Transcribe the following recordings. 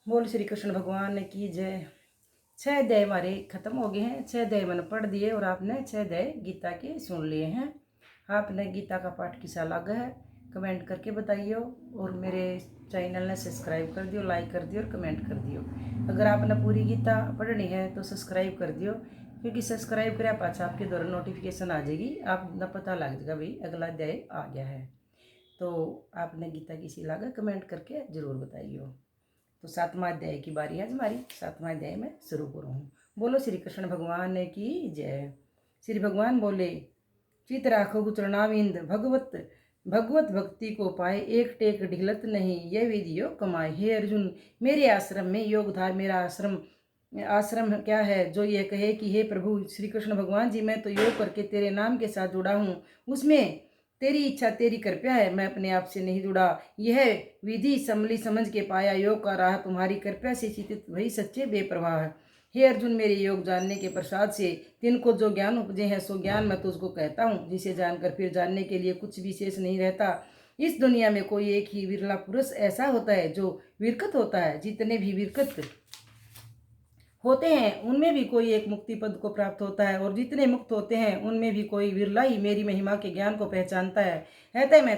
बोल श्री कृष्ण भगवान की जय। 6 अध्याय हमारे खत्म हो गए हैं। 6 अध्याय मैंने पढ़ दिए और आपने 6 अध्याय गीता के सुन लिए हैं। आपने गीता का पाठ किसा लगा है कमेंट करके बताइए और मेरे चैनल ने सब्सक्राइब कर दियो, लाइक कर दियो और कमेंट कर दियो। अगर आपने पूरी गीता पढ़नी है तो सब्सक्राइब कर दियो, क्योंकि सब्सक्राइब करे पाछा आपके द्वारा नोटिफिकेशन आ जाएगी, आप न पता लग जाएगा भाई अगला अध्याय आ गया है। तो आपने गीता किसी लगा कमेंट करके जरूर बताइए। तो 7वां अध्याय की बारी है हमारी। 7वां अध्याय में शुरू करूँ। बोलो श्री कृष्ण भगवान की जय। श्री भगवान बोले, चित राखो चरणाविंद भगवत भगवत भक्ति को पाए, एक टेक ढिलत नहीं यह विधि योग कमाए। हे अर्जुन, मेरे आश्रम में योगधार मेरा आश्रम आश्रम क्या है जो ये कहे कि हे प्रभु श्री कृष्ण भगवान जी, मैं तो योग करके तेरे नाम के साथ जुड़ा हूँ, उसमें तेरी इच्छा तेरी कृपया है, मैं अपने आप से नहीं जुड़ा। यह विधि समली समझ के पाया, योग का राह तुम्हारी कृपया से चितित वही सच्चे बेप्रवाह है। हे अर्जुन, मेरे योग जानने के प्रसाद से तिनको जो ज्ञान उपजे है सो ज्ञान मैं तुझको कहता हूँ, जिसे जानकर फिर जानने के लिए कुछ विशेष नहीं रहता। इस दुनिया में कोई एक ही विरला पुरुष ऐसा होता है जो विरकत होता है। जितने भी विरकत होते हैं उनमें भी कोई एक मुक्ति पद को प्राप्त होता है, और जितने मुक्त होते हैं उनमें भी कोई विरला ही मेरी महिमा के ज्ञान को पहचानता है। अतः मैं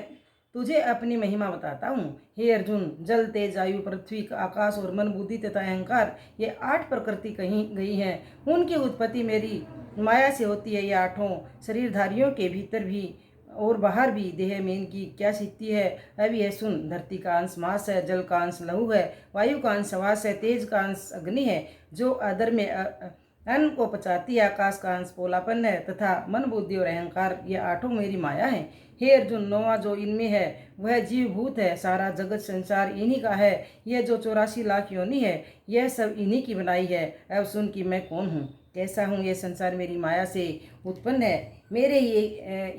तुझे अपनी महिमा बताता हूँ। हे अर्जुन, जल तेज आयु पृथ्वी आकाश और मन बुद्धि तथा अहंकार, ये 8 प्रकृति कही गई हैं। उनकी उत्पत्ति मेरी माया से होती है। ये 8 शरीरधारियों के भीतर भी और बाहर भी देह में इनकी क्या स्थिति है, अभी है सुन। धरती का अंश मास है, जल का अंश लहू है, वायु का अंश श्वास है, तेज का अंश अग्नि है जो अदर में अन्न को पचाती है, आकाश का अंश पोलापन है, तथा मन बुद्धि और अहंकार, ये 8 मेरी माया है। हे अर्जुन, 9वां जो इनमें है वह जीवभूत है। सारा जगत संसार इन्हीं का है। यह जो 84 लाख योनि है यह सब इन्हीं की बनाई है। अब सुन कि मैं कौन हूँ, कैसा हूँ। यह संसार मेरी माया से उत्पन्न है, मेरे ही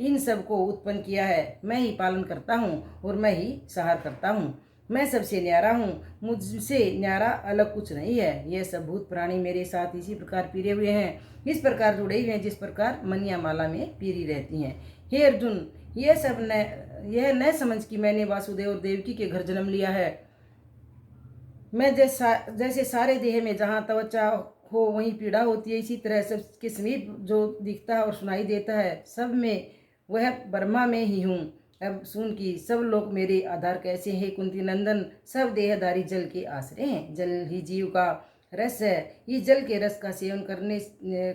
इन सब को उत्पन्न किया है। मैं ही पालन करता हूँ और मैं ही सहार करता हूँ। मैं सबसे न्यारा हूँ, मुझसे न्यारा अलग कुछ नहीं है। ये सब भूत प्राणी मेरे साथ इसी प्रकार पीरे हुए हैं, इस प्रकार जुड़े हुए हैं जिस प्रकार मनिया माला में पीरी रहती हैं। हे अर्जुन, यह न समझ कि मैंने वासुदेव और देवकी के घर जन्म लिया है। मैं जैसे सारे देह में जहाँ त्वचा हो वहीं पीड़ा होती है, इसी तरह सबके समीप जो दिखता है और सुनाई देता है सब में वह ब्रह्मा में ही हूँ। अब सुन कि सब लोग मेरे आधार कैसे हैं। कुंती नंदन, सब देहधारी जल के आश्रय हैं। जल ही जीव का रस है, इस जल के रस का सेवन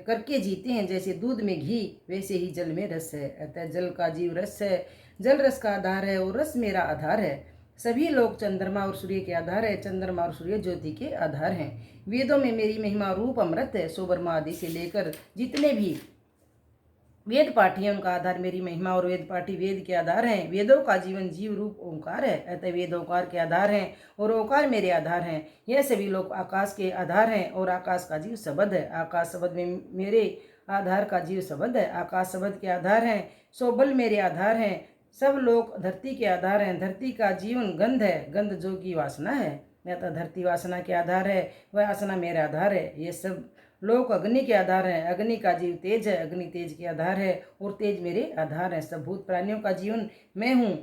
करके जीते हैं। जैसे दूध में घी वैसे ही जल में रस है, अतः जल का जीव रस है, जल रस का आधार है और रस मेरा आधार है। सभी लोग चंद्रमा और सूर्य के आधार है, चंद्रमा और सूर्य ज्योति के आधार हैं। वेदों में मेरी महिमा रूप अमृत है। सो ब्रह्मा आदि से लेकर जितने भी वेद पाठी हैं उनका आधार मेरी महिमा, और वेद पाठी वेद के आधार हैं। वेदों का जीवन जीव रूप ओंकार है, अतः वेद ओंकार के आधार हैं और ओंकार मेरे आधार हैं। यह सभी लोग आकाश के आधार हैं और आकाश का जीव शब्द है। आकाश शब्द में मेरे आधार का जीव शब्द है, आकाश शब्द के आधार हैं। सो बल मेरे आधार हैं। सब लोग धरती के आधार हैं, धरती का जीवन गंध है, गंध जो की वासना है, अतः धरती वासना के आधार है, वह वासना मेरा आधार है। ये सब लोक अग्नि के आधार है, अग्नि का जीव तेज है, अग्नि तेज के आधार है और तेज मेरे आधार है। सब भूत प्राणियों का जीवन मैं हूँ,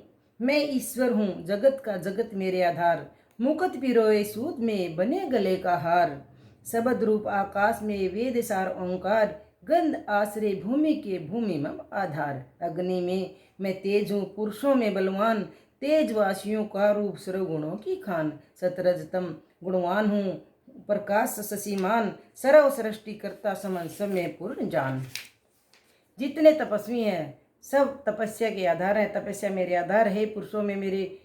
मैं ईश्वर हूँ, जगत का जगत मेरे आधार। मुकुट पिरोए सूत में बने गले का हार, शब्द रूप आकाश में वेद सार ओंकार, गंध आश्रय भूमि के भूमि मम आधार। अग्नि में मैं तेज हूँ, पुरुषों में बलवान, तेजवासियों का रूप सर्वगुणों की खान। सतरजतम गुणवान हूँ, प्रकाश शशिमान, सर्व सृष्टि करता समन समय पूर्ण जान। जितने तपस्वी हैं सब तपस्या के आधार है, तपस्या मेरे आधार है। पुरुषों में मेरे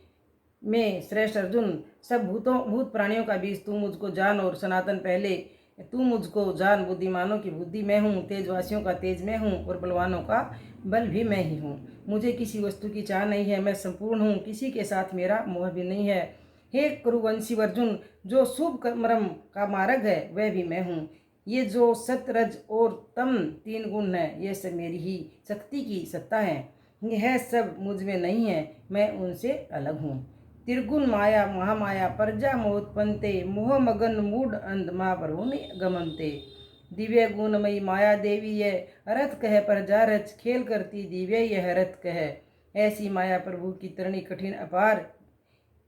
में श्रेष्ठ अर्जुन, सब भूत प्राणियों का बीज तू मुझको जान और सनातन पहले तू मुझको जान। बुद्धिमानों की बुद्धि मैं हूँ, तेजवासियों का तेज मैं हूँ और बलवानों का बल भी मैं ही हूँ। मुझे किसी वस्तु की चाह नहीं है, मैं संपूर्ण हूँ, किसी के साथ मेरा मोह भी नहीं है। हे कुरुवंशी अर्जुन, जो शुभ कर्म का मार्ग है वह भी मैं हूँ। ये जो सतरज और तम 3 गुण है ये सब मेरी ही शक्ति की सत्ता है। यह सब मुझ में नहीं है, मैं उनसे अलग हूँ। त्रिगुण माया महामाया प्रजा मोहत्पन्ते, मोह मगन मूड अंध महाप्रभु में गमनते। दिव्य गुणमयी माया देवी यह रथ कह प्रजा रच, खेल करती दिव्य यह रथ कह। ऐसी माया प्रभु की तरणी कठिन अपार,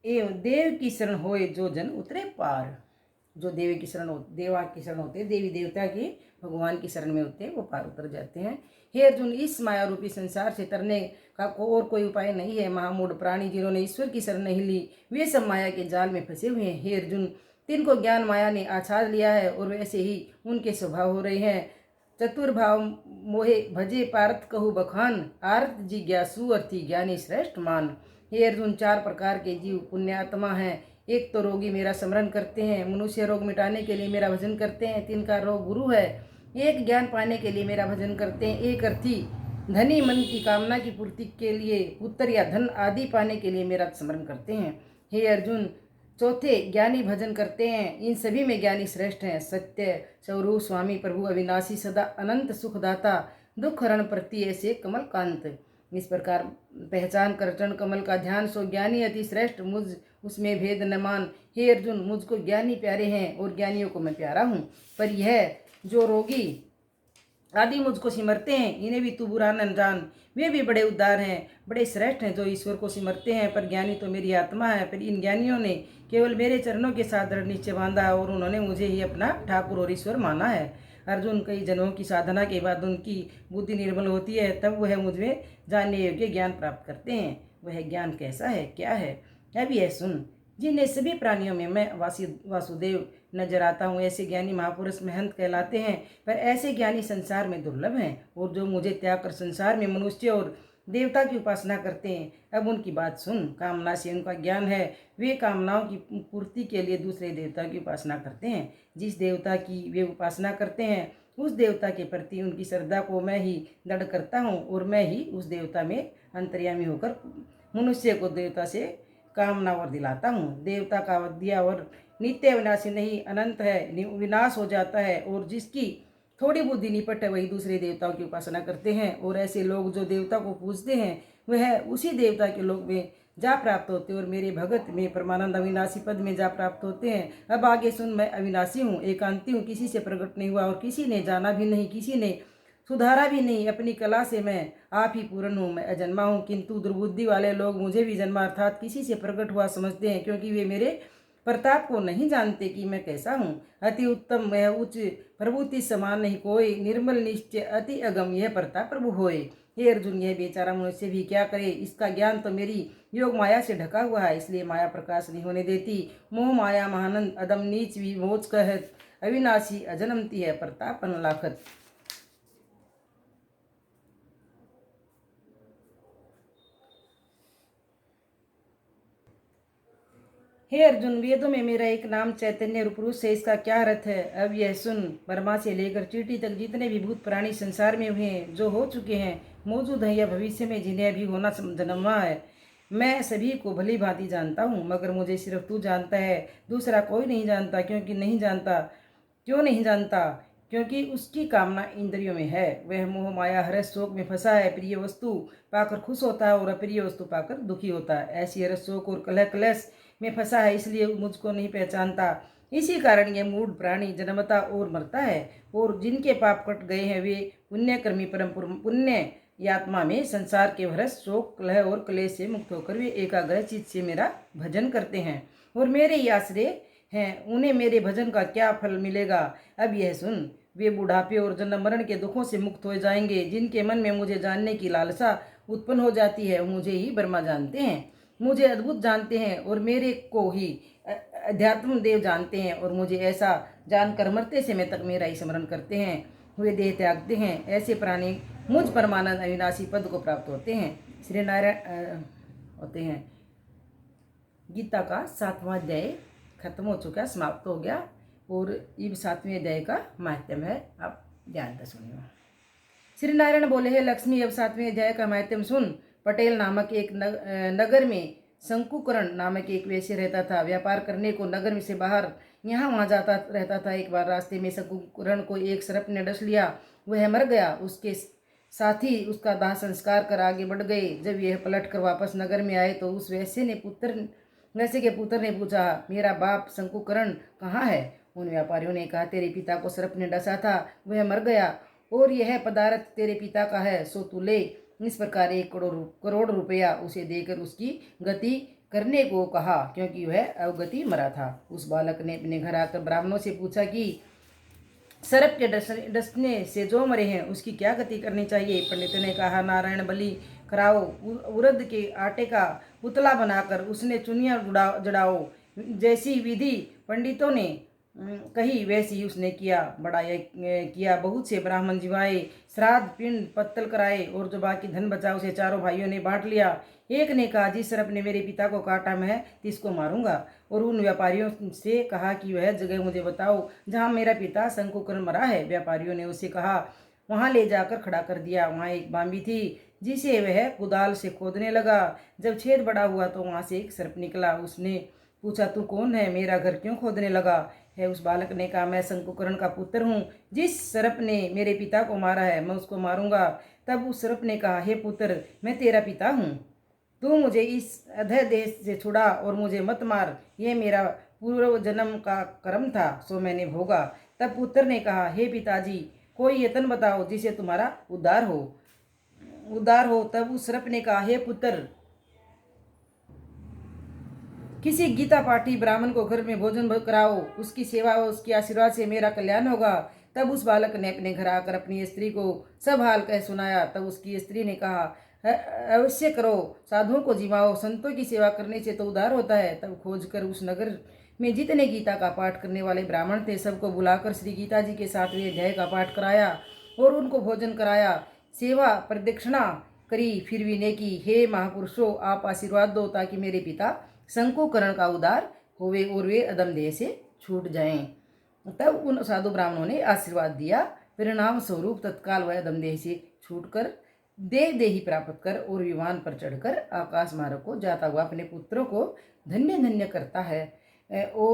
एवं देव की शरण होए जो जन उतरे पार। जो देवी की शरण देवा की शरण होते हैं, देवी देवता की भगवान की शरण में होते हैं, वो पार उतर जाते हैं। हे अर्जुन, इस माया रूपी संसार से तरने का और कोई उपाय नहीं है। महामूढ़ प्राणी जिन्होंने ईश्वर की शरण नहीं ली, वे सब माया के जाल में फंसे हुए हैं। हे अर्जुन, तिनको ज्ञान माया ने आछाद लिया है और वैसे ही उनके स्वभाव हो रहे हैं। चतुर्भाव मोहे भजे पार्थ कहु बखान, आर्त जिज्ञासु अर्थी ज्ञानी श्रेष्ठ मान। हे अर्जुन, 4 प्रकार के जीव पुण्यात्मा हैं। एक तो रोगी मेरा स्मरण करते हैं, मनुष्य रोग मिटाने के लिए मेरा भजन करते हैं, तिनका रोग गुरु है। एक ज्ञान पाने के लिए मेरा भजन करते हैं, एक अर्थी धनी मन की कामना की पूर्ति के लिए, पुत्र या धन आदि पाने के लिए मेरा स्मरण करते हैं। हे अर्जुन, चौथे ज्ञानी भजन करते हैं। इन सभी में ज्ञानी श्रेष्ठ हैं। सत्य स्वरूप स्वामी प्रभु अविनाशी सदा अनंत सुखदाता, दुख हरण प्रति ऐसे कमल कांत। इस प्रकार पहचान कर चरण कमल का ध्यान सो ज्ञानी अति श्रेष्ठ, मुझ उसमें भेद न मान। हे अर्जुन, मुझको ज्ञानी प्यारे हैं और ज्ञानियों को मैं प्यारा हूँ। पर यह जो रोगी आदि मुझको सिमरते हैं, इन्हें भी तू बुरा न जान। वे भी बड़े उदार हैं, बड़े श्रेष्ठ हैं जो ईश्वर को सिमरते हैं। पर ज्ञानी तो मेरी आत्मा है। फिर इन ज्ञानियों ने केवल मेरे चरणों के साथ दृढ़ निश्चय बांधा और उन्होंने मुझे ही अपना ठाकुर और ईश्वर माना है। अर्जुन, कई जन्मों की साधना के बाद उनकी बुद्धि निर्मल होती है, तब वह मुझमें जानने योग्य ज्ञान प्राप्त करते हैं। वह ज्ञान कैसा है, क्या है? अब यह सुन। जिन्हें सभी प्राणियों में मैं वासुदेव नजर आता हूँ, ऐसे ज्ञानी महापुरुष महंत कहलाते हैं। पर ऐसे ज्ञानी संसार में दुर्लभ हैं। और जो मुझे त्याग कर संसार में मनुष्य और देवता की उपासना करते हैं, अब उनकी बात सुन। कामना से उनका ज्ञान है, वे कामनाओं की पूर्ति के लिए दूसरे देवता की उपासना करते हैं। जिस देवता की वे उपासना करते हैं, उस देवता के प्रति उनकी श्रद्धा को मैं ही दृढ़ करता हूँ और मैं ही उस देवता में अंतर्यामी होकर मनुष्य को देवता से कामना और दिलाता हूँ। देवता का दिया और नित्य विनाशी नहीं, अनंत है, विनाश हो जाता है। और जिसकी थोड़ी बुद्धि निपट है, वही दूसरे देवताओं की उपासना करते हैं। और ऐसे लोग जो देवता को पूजते हैं, वह उसी देवता के लोक में जा प्राप्त होते हैं और मेरे भगत में परमानंद अविनाशी पद में जा प्राप्त होते हैं। अब आगे सुन। मैं अविनाशी हूँ, एकांती हूँ, किसी से प्रकट नहीं हुआ और किसी ने जाना भी नहीं, किसी ने सुधारा भी नहीं। अपनी कला से मैं आप ही पूर्ण हूँ, मैं अजन्मा हूँ। किंतु दुर्बुद्धि वाले लोग मुझे भी जन्मा अर्थात किसी से प्रकट हुआ समझते हैं, क्योंकि वे मेरे प्रताप को नहीं जानते कि मैं कैसा हूँ। अति उत्तम वह उच्च, प्रभुति समान नहीं कोई, निर्मल निश्चय अति अगम यह प्रताप प्रभु होए। हे अर्जुन, यह बेचारा मनुष्य भी क्या करे? इसका ज्ञान तो मेरी योग माया से ढका हुआ है, इसलिए माया प्रकाश नहीं होने देती। मोह माया महानंद अदम नीच विमोच कहत, अविनाशी अजन्मती है प्रताप लाखत। हे अर्जुन, वेदों में मेरा एक नाम चैतन्य रूप पुरुष है, इसका क्या अर्थ है? अब यह सुन। ब्रह्मा से लेकर चींटी तक जितने भी भूत प्राणी संसार में हुए हैं, जो हो चुके हैं, मौजूद हैं या भविष्य में जिन्हें अभी होना जन्मा है, मैं सभी को भली भांति जानता हूँ। मगर मुझे सिर्फ तू जानता है, दूसरा कोई नहीं जानता। क्यों नहीं जानता? क्योंकि उसकी कामना इंद्रियों में है। वह मोह माया हर्ष शोक में फंसा है। प्रिय वस्तु पाकर खुश होता है और अप्रिय वस्तु पाकर दुखी होता है। ऐसी हर्ष शोक और कलह क्लेश में फंसा है, इसलिए मुझको नहीं पहचानता। इसी कारण यह मूढ़ प्राणी जन्मता और मरता है। और जिनके पाप कट गए हैं, वे पुण्यकर्मी परम पुण्य आत्मा में संसार के हर्ष शोक कलह और क्लेश से मुक्त होकर वे एकाग्र चित्त से मेरा भजन करते हैं और मेरे ही आश्रय हैं। उन्हें मेरे भजन का क्या फल मिलेगा? अब यह सुन। वे बुढ़ापे और जन्म मरण के दुखों से मुक्त हो जाएंगे। जिनके मन में मुझे जानने की लालसा उत्पन्न हो जाती है, मुझे ही ब्रह्मा जानते हैं, मुझे अद्भुत जानते हैं और मेरे को ही अध्यात्म देव जानते हैं। और मुझे ऐसा जानकर मरते समय तक मेरा ही स्मरण करते हैं, वे देह त्यागते हैं। ऐसे प्राणी मुझ परमानंद अविनाशी पद को प्राप्त होते हैं। श्री नारायण होते हैं। गीता का 7वां अध्याय खत्म हो चुका, समाप्त हो गया। और ये 7वें अध्याय का माध्यम है, आप ध्यान से सुनिए। श्री नारायण बोले हैं, लक्ष्मी, अब 7वें अध्याय का माध्यम सुन। पटेल नामक एक नगर में शंकुकरण नामक एक वैश्य रहता था। व्यापार करने को नगर में से बाहर यहाँ वहाँ जाता रहता था। एक बार रास्ते में शंकुकरण को एक सर्प ने डस लिया, वह मर गया। उसके साथी उसका दाह संस्कार कर आगे बढ़ गए। जब यह पलट कर वापस नगर में आए तो उस वैश्य के पुत्र ने पूछा, मेरा बाप शंकुकरण कहाँ है? उन व्यापारियों ने कहा, तेरे पिता को सर्प ने डसा था, वह मर गया और यह पदार्थ तेरे पिता का है, सो तू ले। इस प्रकार 1 करोड़ रुपया उसे देकर उसकी गति करने को कहा, क्योंकि वह अवगति मरा था। उस बालक ने अपने घर आकर ब्राह्मणों से पूछा कि सर्प के डसने से जो मरे हैं उसकी क्या गति करनी चाहिए। पंडित ने कहा, नारायण बलि कराओ, उड़द के आटे का पुतला बनाकर उसने चुनिया जड़ाओ। जैसी विधि पंडितों ने कही वैसी उसने किया। बड़ा किया, बहुत से ब्राह्मण जिवाए, श्राद्ध पिंड पत्तल कराए, और जो बाकी धन बचा उसे चारों भाइयों ने बांट लिया। एक ने कहा, जिस सर्प ने मेरे पिता को काटा मैं इसको मारूंगा। और उन व्यापारियों से कहा कि वह जगह मुझे बताओ जहाँ मेरा पिता शंकुकर्ण मरा है। व्यापारियों ने उसे कहा, वहाँ ले जाकर खड़ा कर दिया। वहाँ एक बांबी थी जिसे वह कुदाल से खोदने लगा। जब छेद बड़ा हुआ तो वहाँ से एक सर्प निकला। उसने पूछा, तू कौन है, मेरा घर क्यों खोदने लगा है। उस बालक ने कहा, मैं शंकुकर्ण का पुत्र हूँ। जिस सर्प ने मेरे पिता को मारा है मैं उसको मारूंगा। तब उस सर्प ने कहा, हे पुत्र, मैं तेरा पिता हूँ, तू मुझे इस अधः देश से छुड़ा और मुझे मत मार। ये मेरा पूर्व जन्म का कर्म था, सो मैंने भोगा। तब पुत्र ने कहा, हे पिताजी, कोई यत्न बताओ जिसे तुम्हारा उद्धार हो। तब उस सर्प ने कहा, हे पुत्र, किसी गीता पाठी ब्राह्मण को घर में भोजन कराओ, उसकी सेवा और उसके आशीर्वाद से मेरा कल्याण होगा। तब उस बालक ने अपने घर आकर अपनी स्त्री को सब हाल कह सुनाया। तब उसकी स्त्री ने कहा, अवश्य करो, साधुओं को जिमाओ, संतों की सेवा करने से तो उद्धार होता है। तब खोज कर उस नगर में जितने गीता का पाठ करने वाले ब्राह्मण थे सबको बुलाकर श्री गीता जी के 7वें अध्याय का पाठ कराया और उनको भोजन कराया, सेवा प्रदक्षिणा करी, फिर विनय की, हे महापुरुषों, आप आशीर्वाद दो ताकि मेरे पिता शंकुकर्ण का उद्धार होवे और वे अदम देह से छूट जाएं। तब उन साधु ब्राह्मणों ने आशीर्वाद दिया। परिणाम स्वरूप तत्काल वह अदम देह से छूटकर देही प्राप्त कर और विमान पर चढ़कर आकाश मार्ग को जाता हुआ अपने पुत्रों को धन्य धन्य करता है वो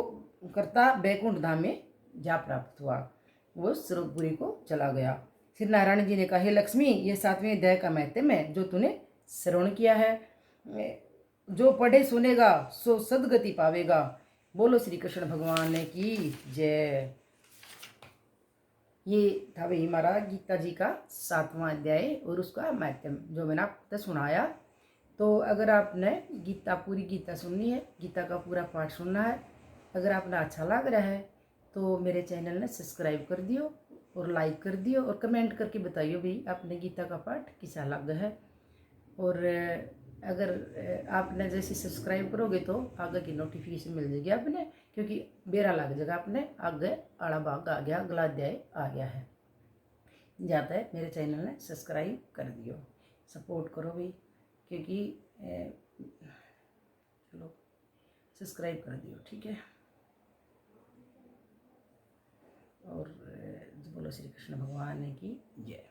करता बैकुंठ धाम में जा प्राप्त हुआ। वो स्वरूपपुरी को चला गया। श्री नारायण जी ने कहा, हे लक्ष्मी, ये 7वें अध्याय का महत्म है जो तूने श्रवण किया है। जो पढ़े सुनेगा सो सदगति पावेगा। बोलो श्री कृष्ण भगवान की जय। ये था वही हमारा गीता जी का 7वां अध्याय और उसका महत्म जो मैंने आपको सुनाया। तो अगर आपने पूरी गीता सुननी है, गीता का पूरा पाठ सुनना है, अगर आपने अच्छा लग रहा है तो मेरे चैनल ने सब्सक्राइब कर दियो और लाइक कर दियो और कमेंट करके बताइयो भाई आपने गीता का पाठ कैसा लगा है। और अगर आपने जैसे सब्सक्राइब करोगे तो आगे की नोटिफिकेशन मिल जाएगी आपने, क्योंकि बेरा लग जाएगा आपने, आगे आड़ा भाग आ गया, अगला अध्याय आ गया है। जाता है मेरे चैनल ने सब्सक्राइब कर दियो, सपोर्ट करो भाई, क्योंकि चलो सब्सक्राइब कर दियो, ठीक है। और बोलो श्री कृष्ण भगवान की जय।